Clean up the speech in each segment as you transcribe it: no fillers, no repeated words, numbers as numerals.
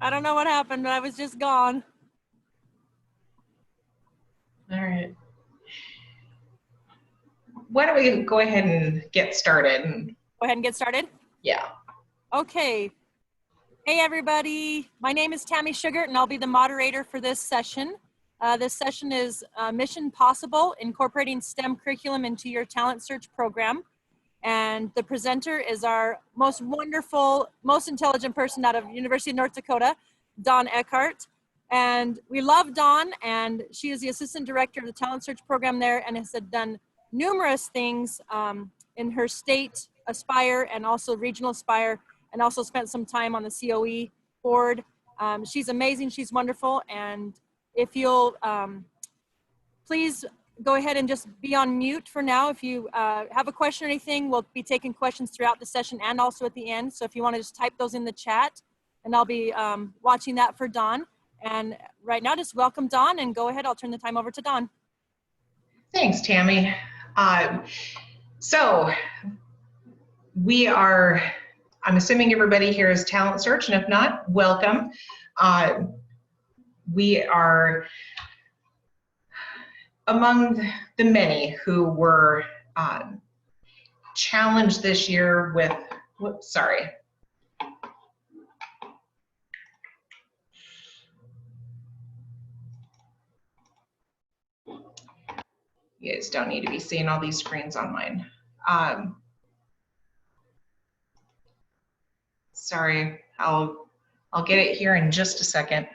I don't know what happened, but I was just gone. All right. Why don't we go ahead and get started? Go ahead and get started. Yeah. Okay. Hey, everybody. My name is Tammy Sugart, and I'll be the moderator for this session. This session is Mission Possible, Incorporating STEM Curriculum into Your Talent Search Program. And the presenter is our most wonderful, most intelligent person out of University of North Dakota, Dawn Eckhardt. And we love Dawn, and she is the Assistant Director of the Talent Search Program there and has done numerous things in her state Aspire and also regional Aspire, and also spent some time on the COE board. She's amazing, she's wonderful, and if you'll please go ahead and just be on mute for now. If you have a question or anything, we'll be taking questions throughout the session and also at the end. So if you want to just type those in the chat, and I'll be watching that for Dawn. And right now, just welcome Dawn, and go ahead, I'll turn the time over to Dawn. Thanks, Tammy. So we are, I'm assuming everybody here is Talent Search, and if not, welcome. We are among the many who were challenged this year with, whoops, sorry. You guys don't need to be seeing all these screens on mine. Sorry, I'll get it here in just a second.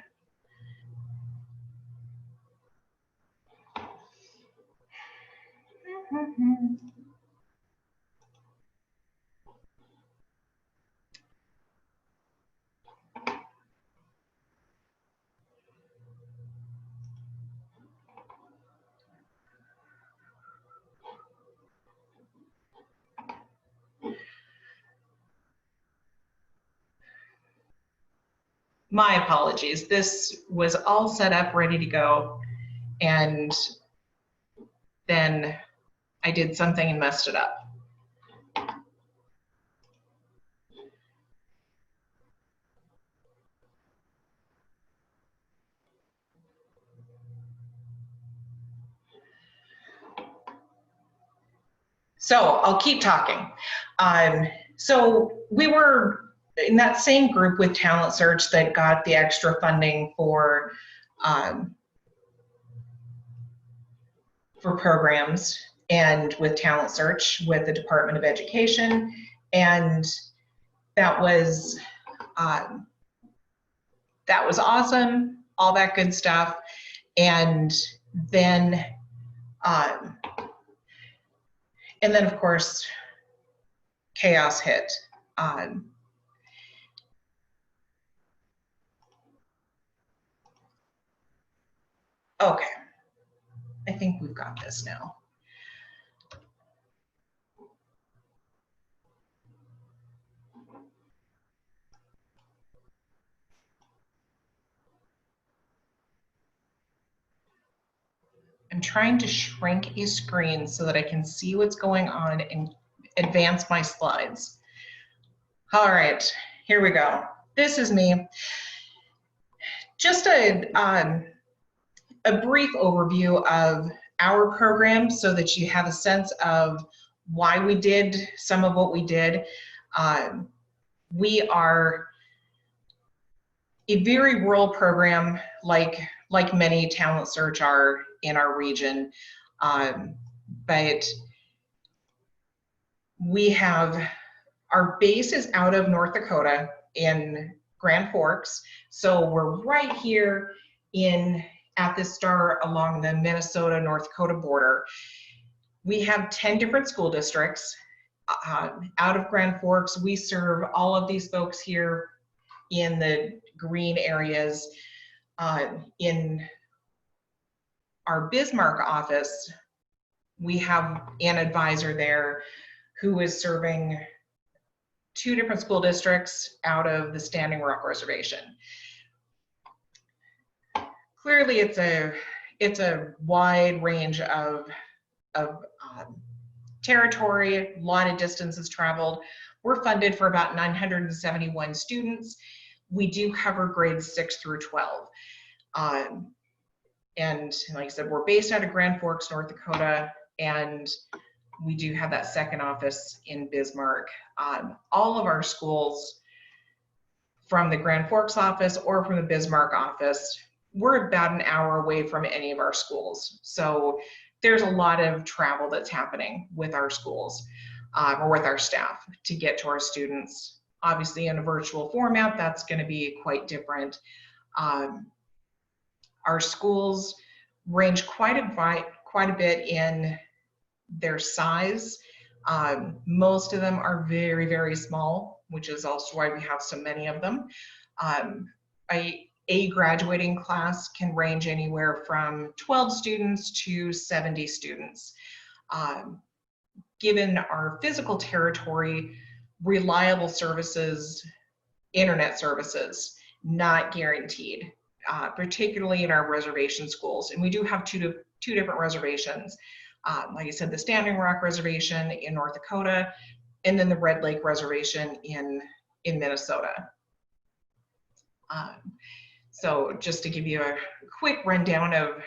My apologies. This was all set up, ready to go, and then I did something and messed it up. So I'll keep talking. So we were in that same group with Talent Search that got the extra funding for programs, and with Talent Search with the Department of Education, and that was awesome, all that good stuff. And then of course chaos hit. Okay, I think we've got this now. I'm trying to shrink a screen so that I can see what's going on and advance my slides. All right, here we go. This is me. Just a brief overview of our program so that you have a sense of why we did some of what we did. We are a very rural program, like many Talent Search are in our region, but we have, our base is out of North Dakota in Grand Forks, so we're right here at the start along the Minnesota-North Dakota border. We have 10 different school districts out of Grand Forks. We serve all of these folks here in the green areas. In our Bismarck office, we have an advisor there who is serving 2 different school districts out of the Standing Rock Reservation. Clearly, it's a wide range of territory, a lot of distances traveled. We're funded for about 971 students. we do cover grades 6 through 12. And like I said, we're based out of Grand Forks, North Dakota, and we do have that second office in Bismarck. All of our schools from the Grand Forks office or from the Bismarck office, we're about an hour away from any of our schools. So there's a lot of travel that's happening with our schools or with our staff to get to our students. Obviously in a virtual format, that's going to be quite different. Our schools range quite a bit in their size. Most of them are very, very small, which is also why we have so many of them. A graduating class can range anywhere from 12 students to 70 students. Given our physical territory, reliable services, internet services, not guaranteed, particularly in our reservation schools. And we do have two different reservations. Like I said, the Standing Rock Reservation in North Dakota, and then the Red Lake Reservation in Minnesota. So just to give you a quick rundown of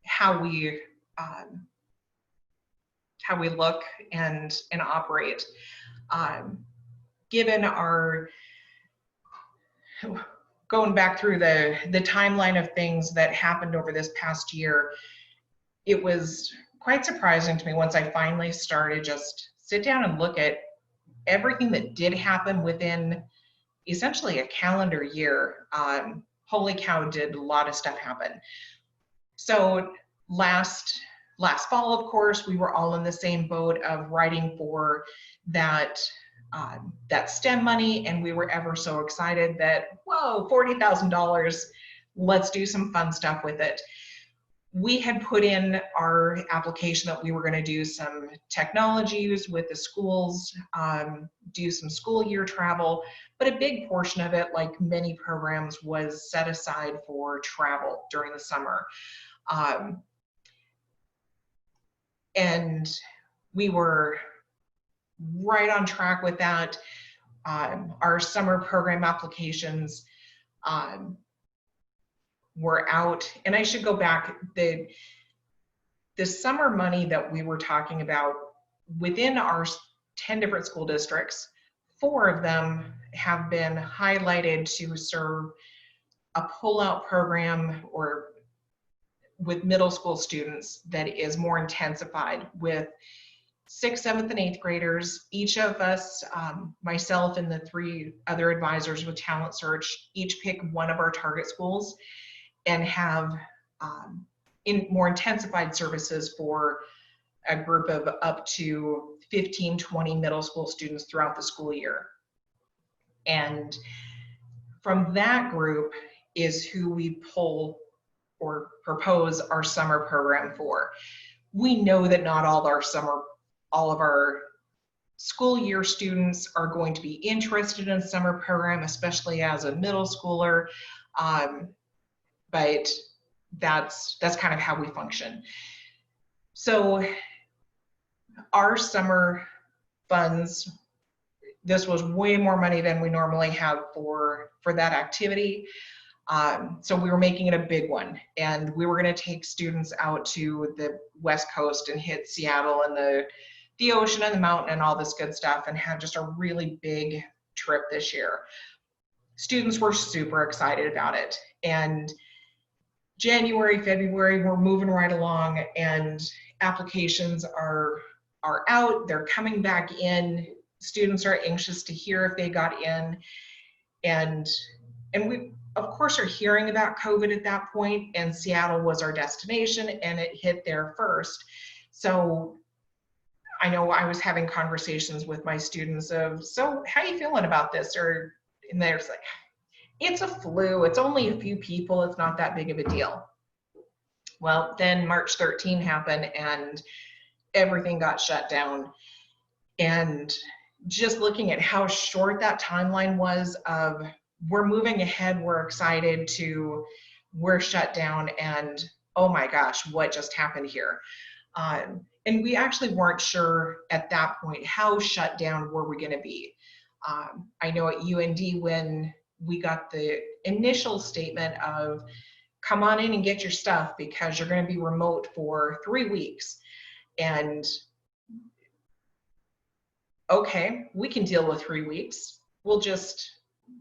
how we look and operate. Given our, going back through the timeline of things that happened over this past year, it was quite surprising to me once I finally started just sit down and look at everything that did happen within essentially a calendar year. Holy cow, did a lot of stuff happen. So last fall, of course, we were all in the same boat of writing for that STEM money, and we were ever so excited that, whoa, $40,000, let's do some fun stuff with it. We had put in our application that we were going to do some technologies with the schools, do some school year travel, but a big portion of it, like many programs, was set aside for travel during the summer. And we were right on track with that. Our summer program applications were out, and I should go back. The summer money that we were talking about within our 10 different school districts, 4 of them have been highlighted to serve a pull-out program or with middle school students that is more intensified with 6th, 7th, and 8th graders. Each of us, myself and the 3 other advisors with Talent Search, each pick one of our target schools and have in more intensified services for a group of up to 15, 20 middle school students throughout the school year. And from that group is who we pull or propose our summer program for. We know that not all of our school year students are going to be interested in a summer program, especially as a middle schooler. But that's kind of how we function. So our summer funds, this was way more money than we normally have for that activity. So we were making it a big one, and we were going to take students out to the West Coast and hit Seattle and the ocean and the mountain and all this good stuff, and have just a really big trip this year. Students were super excited about it, and January, February, we're moving right along, and applications are out. They're coming back in. Students are anxious to hear if they got in, and we of course are hearing about COVID at that point, and Seattle was our destination, and it hit there first. So I know I was having conversations with my students of, so how are you feeling about this? And they're like, it's a flu, it's only a few people, it's not that big of a deal. Well, then March 13 happened and everything got shut down. And just looking at how short that timeline was of, we're moving ahead, we're excited, to we're shut down, and oh my gosh, what just happened here? And we actually weren't sure at that point how shut down were we going to be. I know at UND, when we got the initial statement of, come on in and get your stuff because you're going to be remote for 3 weeks. And okay, we can deal with 3 weeks. We'll just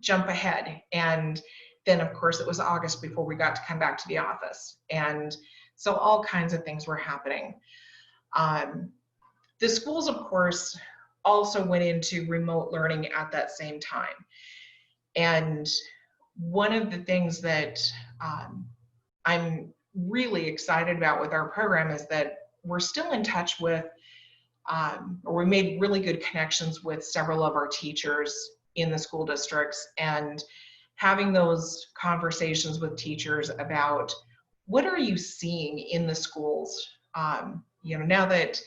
jump ahead. And then of course it was August before we got to come back to the office. And so all kinds of things were happening. The schools, of course, also went into remote learning at that same time. And one of the things that I'm really excited about with our program is that we're still in touch with, or we made really good connections with several of our teachers in the school districts, and having those conversations with teachers about what are you seeing in the schools, now that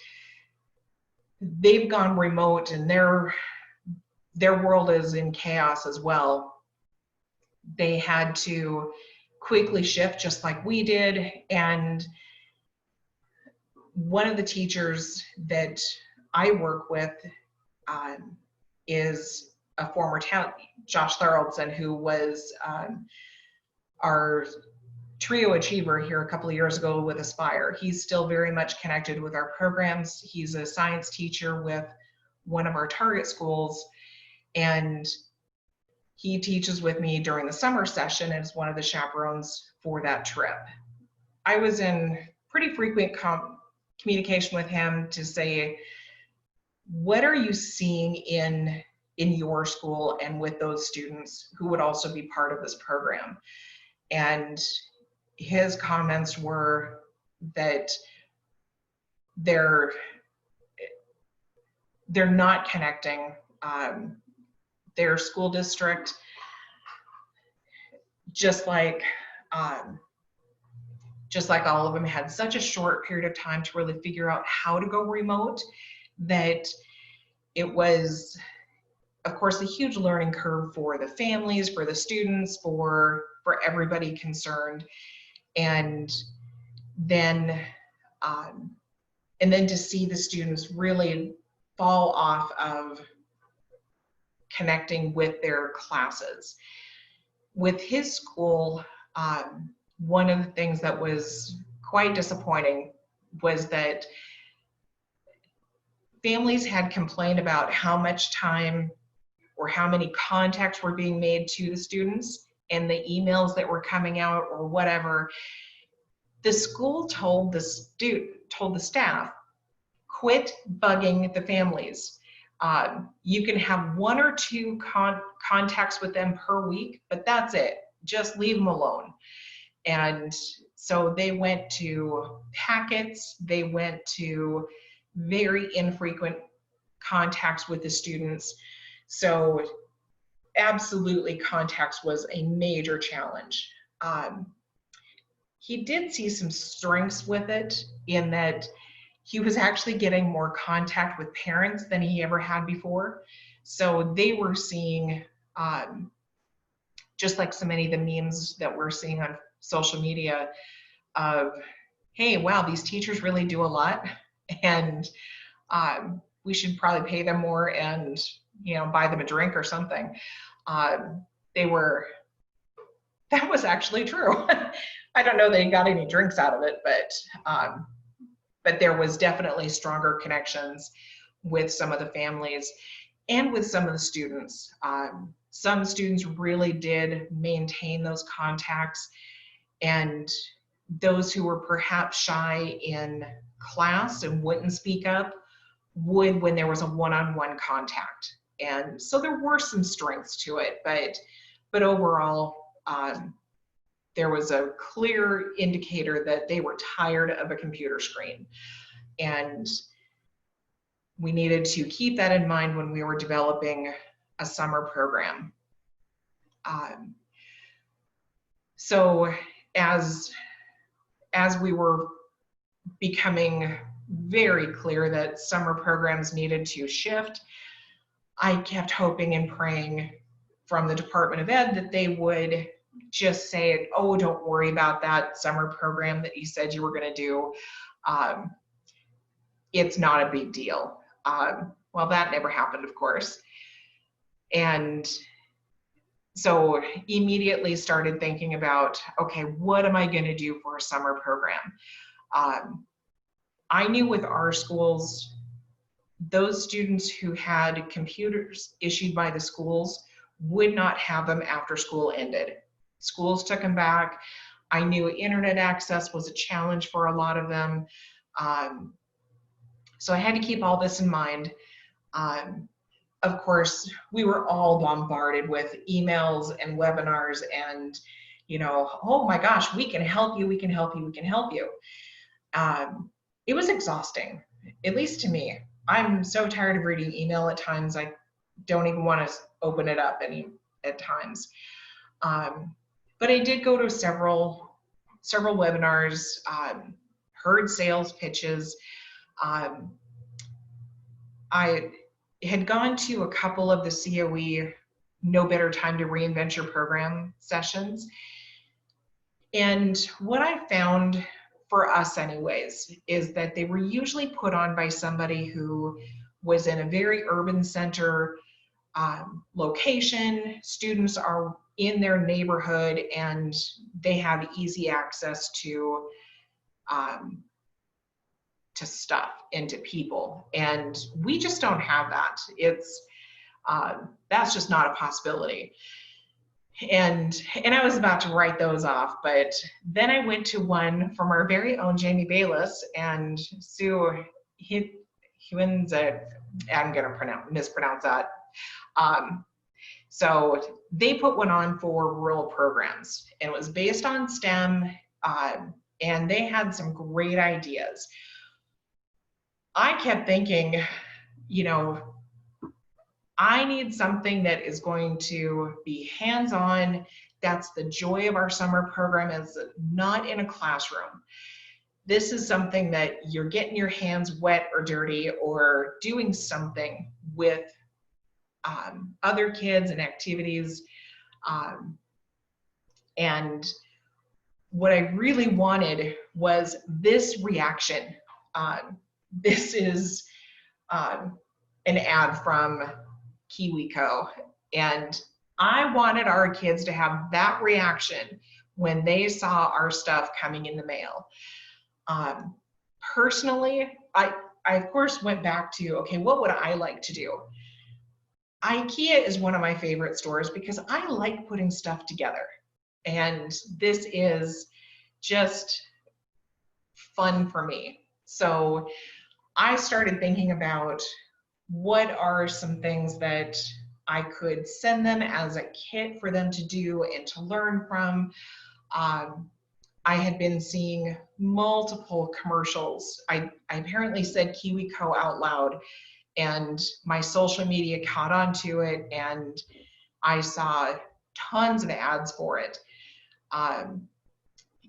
they've gone remote and their world is in chaos as well. They had to quickly shift just like we did. And one of the teachers that I work with is a former talent, Josh Thoroldson, who was our trio achiever here a couple of years ago with Aspire. He's still very much connected with our programs. He's a science teacher with one of our target schools, and he teaches with me during the summer session and is one of the chaperones for that trip. I was in pretty frequent communication with him to say, what are you seeing in your school and with those students who would also be part of this program? And his comments were that they're not connecting. Their school district, just like all of them, had such a short period of time to really figure out how to go remote, that it was, of course, a huge learning curve for the families, for the students, for everybody concerned. And then to see the students really fall off of connecting with their classes. With his school, one of the things that was quite disappointing was that families had complained about how much time or how many contacts were being made to the students and the emails that were coming out or whatever. The school told the staff, quit bugging the families. You can have 1 or 2 contacts with them per week, but that's it. Just leave them alone. And so they went to packets. They went to very infrequent contacts with the students. So absolutely, contacts was a major challenge. He did see some strengths with it in that he was actually getting more contact with parents than he ever had before. So they were seeing, just like so many of the memes that we're seeing on social media of, hey, wow, these teachers really do a lot, and we should probably pay them more and buy them a drink or something. That was actually true. I don't know they got any drinks out of it, but there was definitely stronger connections with some of the families and with some of the students. Some students really did maintain those contacts, and those who were perhaps shy in class and wouldn't speak up would when there was a one-on-one contact. And so there were some strengths to it, but overall, there was a clear indicator that they were tired of a computer screen. And we needed to keep that in mind when we were developing a summer program. So as we were becoming very clear that summer programs needed to shift, I kept hoping and praying from the Department of Ed that they would just say, oh, don't worry about that summer program that you said you were going to do. It's not a big deal. Well, that never happened, of course. And So immediately started thinking about, okay, what am I going to do for a summer program? I knew with our schools, those students who had computers issued by the schools would not have them after school ended. Schools took them back. I knew internet access was a challenge for a lot of them. So I had to keep all this in mind. Of course, we were all bombarded with emails and webinars and, oh my gosh, we can help you, we can help you, we can help you. It was exhausting, at least to me. I'm so tired of reading email at times. I don't even want to open it up at times. But I did go to several webinars, heard sales pitches. I had gone to a couple of the COE No Better Time to Reinvent Your Program sessions. And what I found, for us anyways, is that they were usually put on by somebody who was in a very urban center location. Students are in their neighborhood and they have easy access to stuff and to people. And we just don't have that. That's just not a possibility. And I was about to write those off, but then I went to one from our very own Jamie Bayless and Sue Huenza, I'm going to mispronounce that. So they put one on for rural programs, and it was based on STEM, and they had some great ideas. I kept thinking, I need something that is going to be hands-on. That's the joy of our summer program, is not in a classroom. This is something that you're getting your hands wet or dirty or doing something with other kids and activities. And what I really wanted was this reaction. This is an ad from KiwiCo, and I wanted our kids to have that reaction when they saw our stuff coming in the mail. Personally, I of course went back to, okay, what would I like to do? IKEA is one of my favorite stores because I like putting stuff together, and this is just fun for me. So I started thinking about what are some things that I could send them as a kit for them to do and to learn from. I had been seeing multiple commercials. I apparently said KiwiCo out loud, and my social media caught on to it, and I saw tons of ads for it. And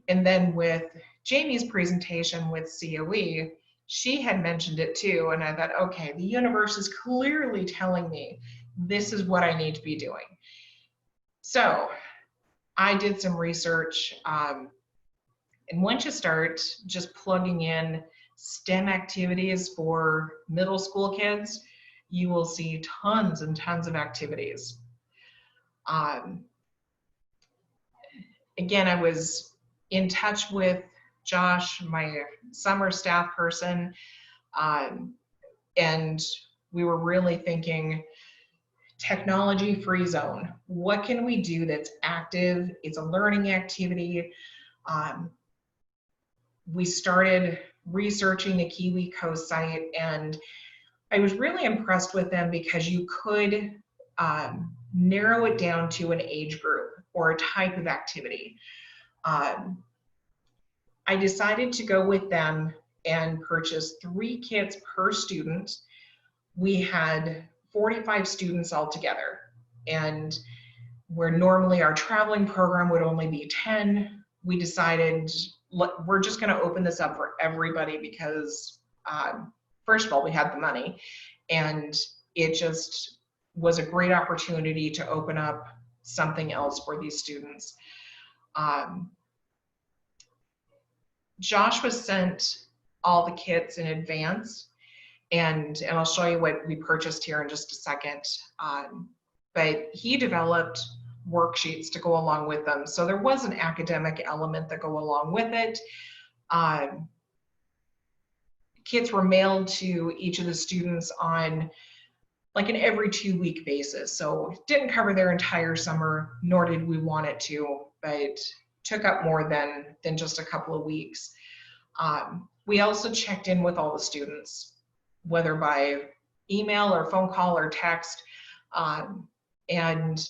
then with Jamie's presentation with COE, she had mentioned it too, and I thought, okay, the universe is clearly telling me this is what I need to be doing. So I did some research, and once you start just plugging in STEM activities for middle school kids, you will see tons and tons of activities. Again, I was in touch with Josh, my summer staff person, and we were really thinking technology-free zone. What can we do that's active? It's a learning activity. We started researching the KiwiCo site, and I was really impressed with them because you could narrow it down to an age group or a type of activity. I decided to go with them and purchase 3 kits per student. We had 45 students altogether, and where normally our traveling program would only be 10, we decided we're just going to open this up for everybody because first of all, we had the money, and it just was a great opportunity to open up something else for these students. Josh was sent all the kits in advance, and I'll show you what we purchased here in just a second. But he developed worksheets to go along with them. So there was an academic element that go along with it. Kits were mailed to each of the students on like an every 2-week basis. So it didn't cover their entire summer, nor did we want it to, but took up more than just a couple of weeks. We also checked in with all the students, whether by email or phone call or text. And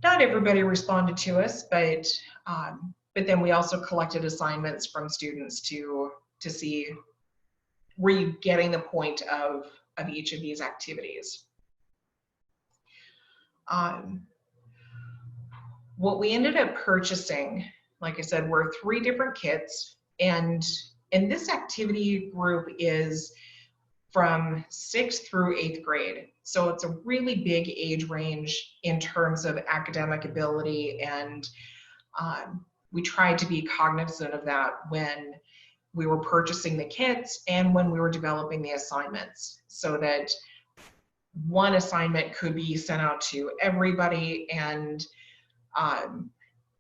not everybody responded to us, but then we also collected assignments from students to see, were you getting the point of each of these activities? What we ended up purchasing, like I said, were 3 different kits, and this activity group is from 6th through 8th grade. So it's a really big age range in terms of academic ability, and we tried to be cognizant of that when we were purchasing the kits and when we were developing the assignments, so that one assignment could be sent out to everybody. And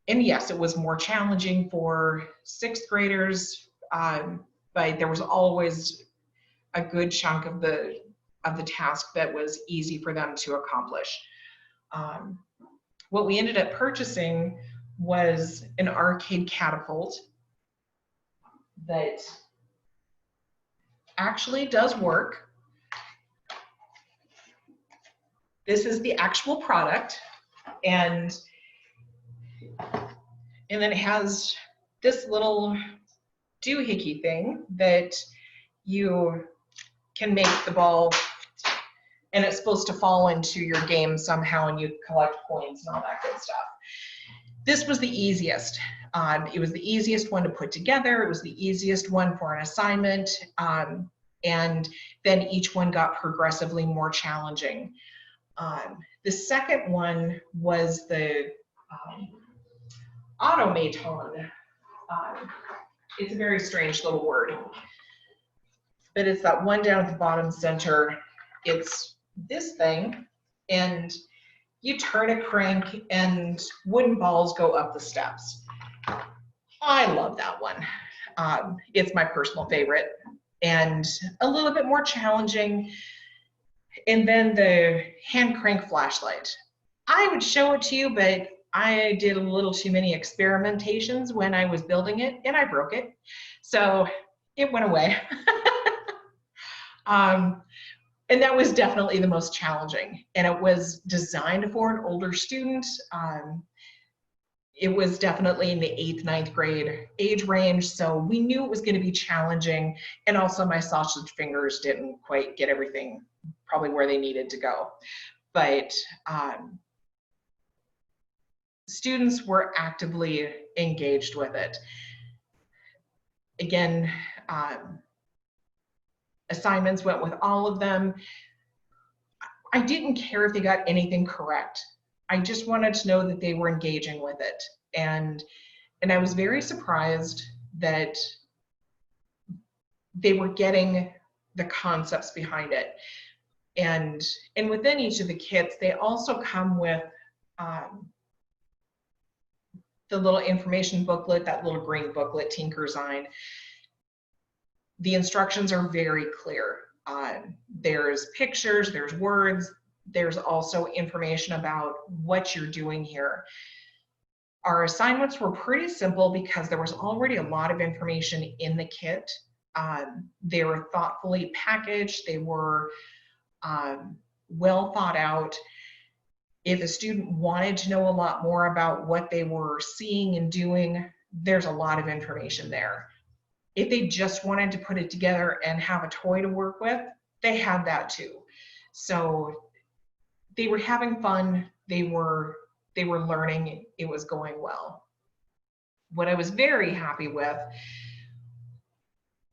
yes, it was more challenging for 6th graders, but there was always a good chunk of the task that was easy for them to accomplish. What we ended up purchasing was an arcade catapult that actually does work. This is the actual product, and then it has this little doohickey thing that you can make the ball, and it's supposed to fall into your game somehow, and you collect points and all that good stuff. This was the easiest. It was the easiest one to put together. It was the easiest one for an assignment. And then each one got progressively more challenging. The second one was the automaton. It's a very strange little word, but it's that one down at the bottom center. It's this thing, and you turn a crank and wooden balls go up the steps. I love that one. It's my personal favorite, and a little bit more challenging. And then the hand crank flashlight. I would show it to you, but I did a little too many experimentations when I was building it, and I broke it. So it went away. And that was definitely the most challenging. And it was designed for an older student. It was definitely in the 8th, 9th grade age range. So we knew it was going to be challenging. And also my sausage fingers didn't quite get everything probably where they needed to go. But students were actively engaged with it. Again, assignments went with all of them. I didn't care if they got anything correct. I just wanted to know that they were engaging with it. And I was very surprised that they were getting the concepts behind it. And within each of the kits, they also come with the little information booklet, that little green booklet, Tinker's-Ine. The instructions are very clear. There's pictures, there's words, there's also information about what you're doing here. Our assignments were pretty simple because there was already a lot of information in the kit. They were thoughtfully packaged, they were well thought out. If a student wanted to know a lot more about what they were seeing and doing, there's a lot of information there. If they just wanted to put it together and have a toy to work with, they had that too. So they were having fun, they were learning, it was going well. What I was very happy with,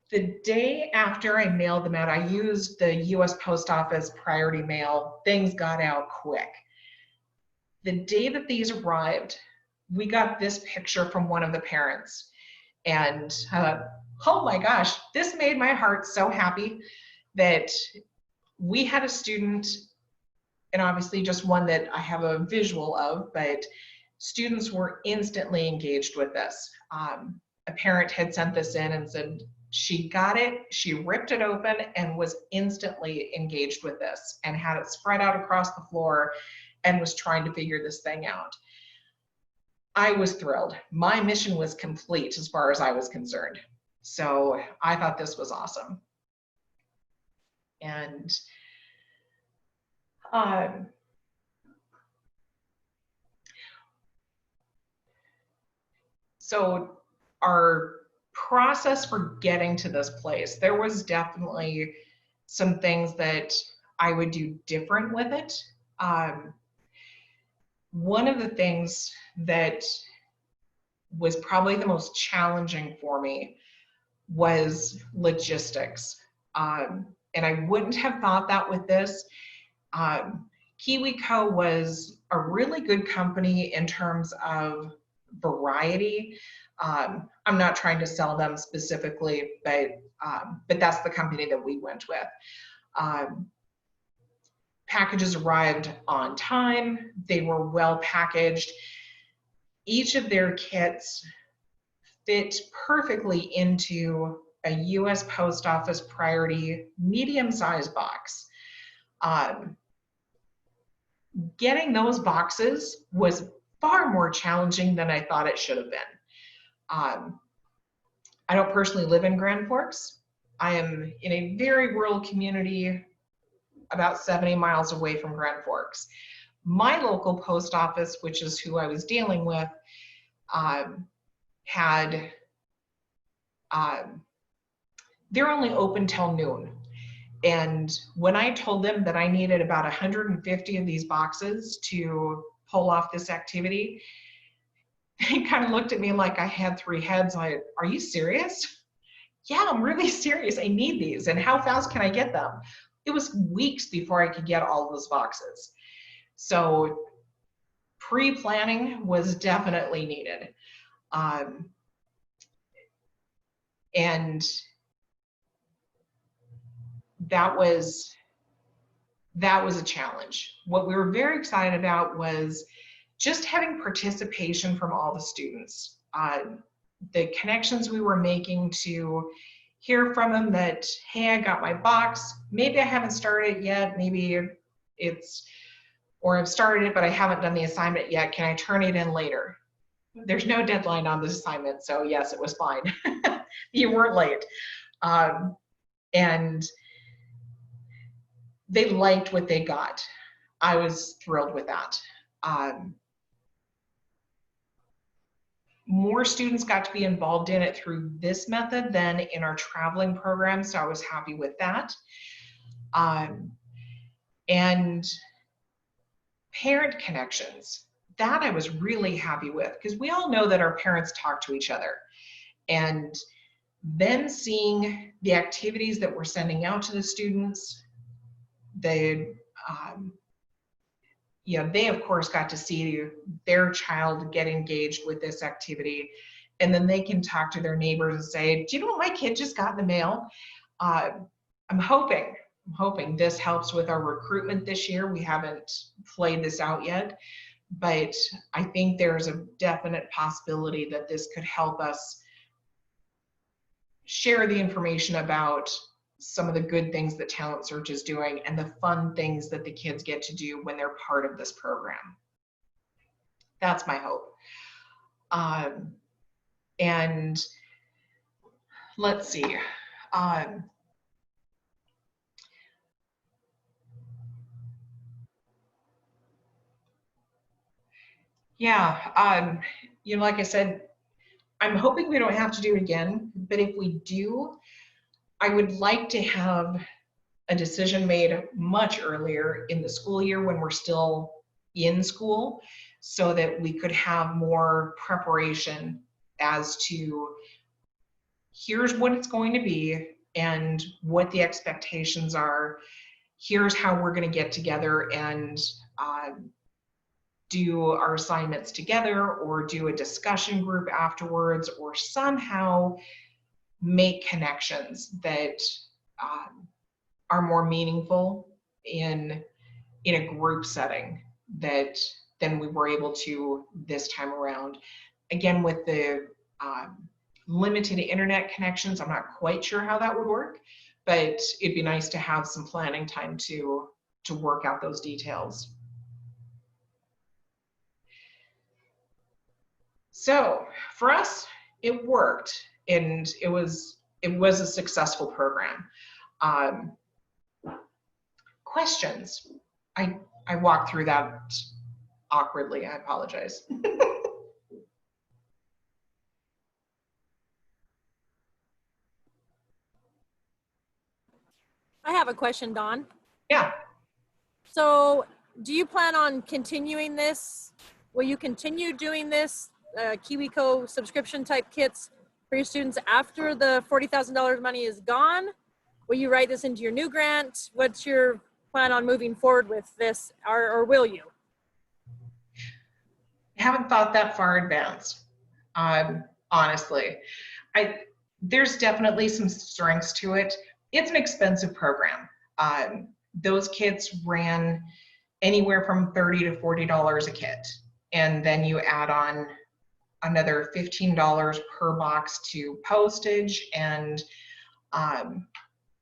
the day after I mailed them out, I used the US Post Office priority mail. Things got out quick. The day that these arrived, we got this picture from one of the parents. And oh my gosh, this made my heart so happy that we had a student and obviously just one that I have a visual of, but students were instantly engaged with this. A parent had sent this in and said she got it, she ripped it open and was instantly engaged with this and had it spread out across the floor and was trying to figure this thing out. I was thrilled. My mission was complete as far as I was concerned. So I thought this was awesome. And so our process for getting to this place, there was definitely some things that I would do different with it. One of the things that was probably the most challenging for me was logistics. And I wouldn't have thought that with this. KiwiCo was a really good company in terms of variety. I'm not trying to sell them specifically, but that's the company that we went with. Packages arrived on time. They were well packaged. Each of their kits fit perfectly into a US Post Office Priority medium-sized box. Getting those boxes was far more challenging than I thought it should have been. I don't personally live in Grand Forks. I am in a very rural community about 70 miles away from Grand Forks. My local post office, which is who I was dealing with, they're only open till noon. And when I told them that I needed about 150 of these boxes to pull off this activity, they kind of looked at me like I had three heads. Like, are you serious? Yeah, I'm really serious. I need these. And how fast can I get them? It was weeks before I could get all those boxes. So pre-planning was definitely needed. And that was a challenge. What we were very excited about was just having participation from all the students. The connections we were making to hear from them that, hey, I got my box. Maybe I haven't started it yet. Maybe or I've started it, but I haven't done the assignment yet. Can I turn it in later? There's no deadline on this assignment, so yes, it was fine. You weren't late. And they liked what they got. I was thrilled with that. More students got to be involved in it through this method than in our traveling program, so I was happy with that. And parent connections, that I was really happy with, because we all know that our parents talk to each other. And them seeing the activities that we're sending out to the students, they of course got to see their child get engaged with this activity, and then they can talk to their neighbors and say, do you know what my kid just got in the mail? I'm hoping this helps with our recruitment this year. We haven't played this out yet, but I think there's a definite possibility that this could help us share the information about some of the good things that Talent Search is doing and the fun things that the kids get to do when they're part of this program. That's my hope. And let's see. Like I said, I'm hoping we don't have to do it again, but if we do, I would like to have a decision made much earlier in the school year when we're still in school, so that we could have more preparation as to here's what it's going to be and what the expectations are. Here's how we're going to get together and do our assignments together, or do a discussion group afterwards, or somehow make connections that are more meaningful in in a group setting that than we were able to this time around. Again, with the limited internet connections, I'm not quite sure how that would work, but it'd be nice to have some planning time to work out those details. So for us, it worked, and it was a successful program. Questions? I walked through that awkwardly. I apologize. I have a question, Dawn. Yeah. So do you plan on continuing this? Will you continue doing this KiwiCo subscription type kits for your students after the $40,000 money is gone? Will you write this into your new grant? What's your plan on moving forward with this, or will you? I haven't thought that far advanced, honestly. There's definitely some strengths to it. It's an expensive program. Those kits ran anywhere from $30 to $40 a kit. And then you add on another $15 per box to postage, and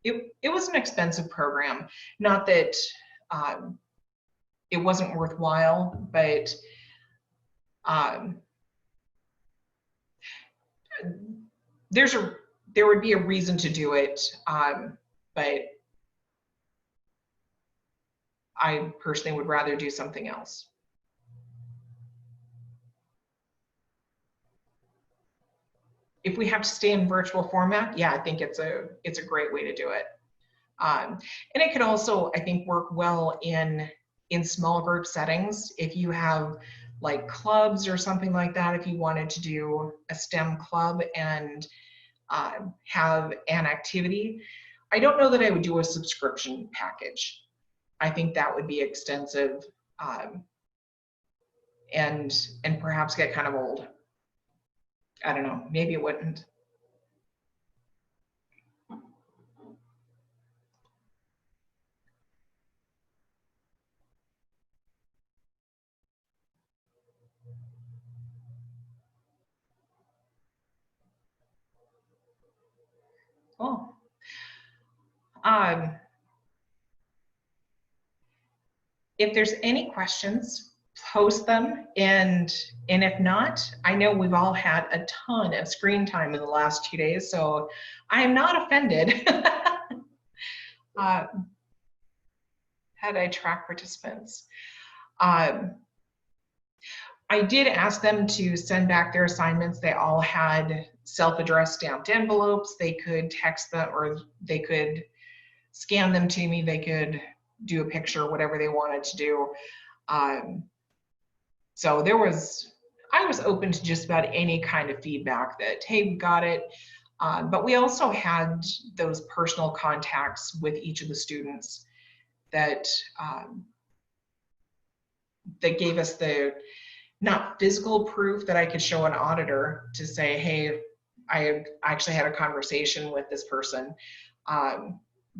it was an expensive program. Not that it wasn't worthwhile, but there would be a reason to do it, but I personally would rather do something else. If we have to stay in virtual format, yeah, I think it's a great way to do it. And it could also, I think, work well in small group settings. If you have like clubs or something like that, if you wanted to do a STEM club and have an activity, I don't know that I would do a subscription package. I think that would be extensive and perhaps get kind of old. I don't know, maybe it wouldn't. Cool. If there's any questions, post them, and if not, I know we've all had a ton of screen time in the last 2 days, so I am not offended. How do I track participants? I did ask them to send back their assignments. They all had self-addressed stamped envelopes. They could text them, or they could scan them to me. They could do a picture, whatever they wanted to do. So I was open to just about any kind of feedback that, hey, we got it. But we also had those personal contacts with each of the students that that gave us the, not physical proof that I could show an auditor to say, hey, I actually had a conversation with this person.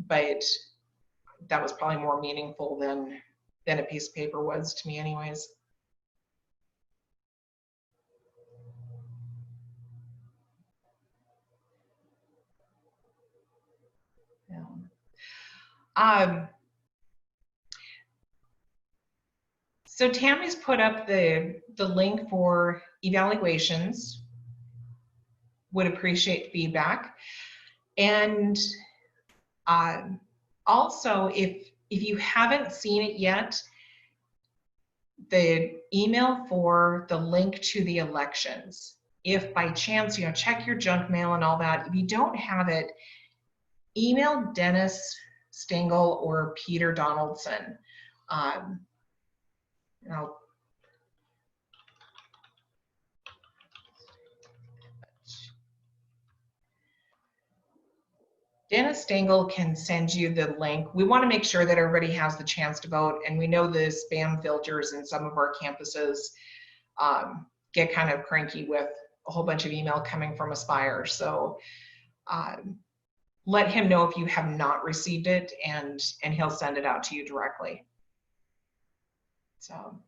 But that was probably more meaningful than a piece of paper was to me anyways. Yeah. So Tammy's put up the link for evaluations. Would appreciate feedback. And also, if you haven't seen it yet, the email for the link to the elections, if by chance, check your junk mail and all that. If you don't have it, email Dennis Stengel or Peter Donaldson. Dennis Stengel can send you the link. We want to make sure that everybody has the chance to vote, and we know the spam filters in some of our campuses get kind of cranky with a whole bunch of email coming from Aspire. So let him know if you have not received it, and he'll send it out to you directly. So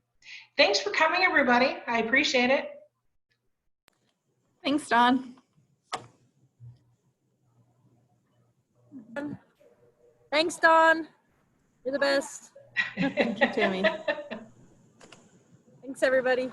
thanks for coming, everybody. I appreciate it. Thanks, Dawn. Thanks, Dawn. You're the best. Thank you, Tammy. Thanks, everybody.